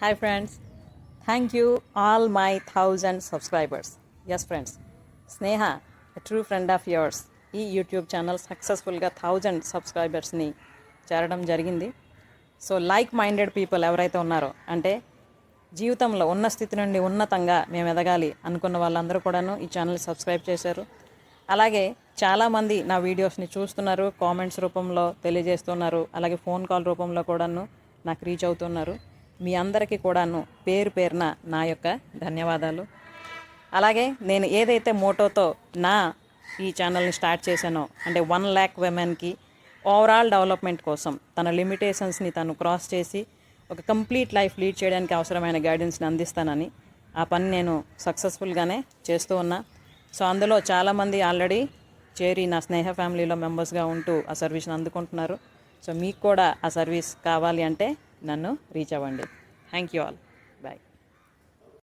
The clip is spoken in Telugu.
Hi friends, thank you all my 1000 subscribers. Yes friends, Sneha, a true friend of yours, ఈ యూట్యూబ్ ఛానల్ సక్సెస్ఫుల్గా 1000 సబ్స్క్రైబర్స్ని చేరడం జరిగింది. సో లైక్ మైండెడ్ పీపుల్ ఎవరైతే ఉన్నారో, అంటే జీవితంలో ఉన్న స్థితి నుండి ఉన్నతంగా మేము ఎదగాలి అనుకున్న వాళ్ళందరూ కూడాను ఈ ఛానల్ సబ్స్క్రైబ్ చేశారు. అలాగే చాలామంది నా వీడియోస్ని చూస్తున్నారు, కామెంట్స్ రూపంలో తెలియజేస్తున్నారు, అలాగే ఫోన్ కాల్ రూపంలో కూడాను నాకు రీచ్ అవుతున్నారు. మీ అందరికీ కూడాను పేరు పేరున నా యొక్క ధన్యవాదాలు. అలాగే నేను ఏదైతే మోటోతో ఈ ఛానల్ని స్టార్ట్ చేశానో, అంటే 1,00,000 విమెన్కి ఓవరాల్ డెవలప్మెంట్ కోసం తన లిమిటేషన్స్ని తను క్రాస్ చేసి ఒక కంప్లీట్ లైఫ్ లీడ్ చేయడానికి అవసరమైన గైడెన్స్ని అందిస్తానని ఆ పని నేను సక్సెస్ఫుల్గానే చేస్తూ ఉన్నా. సో అందులో చాలామంది ఆల్రెడీ చేరి నా స్నేహ ఫ్యామిలీలో మెంబర్స్గా ఉంటూ ఆ సర్వీస్ని అందుకుంటున్నారు. సో మీకు కూడా ఆ సర్వీస్ కావాలి అంటే నన్ను రీచ్ అవ్వండి. Thank you all. బాయ్.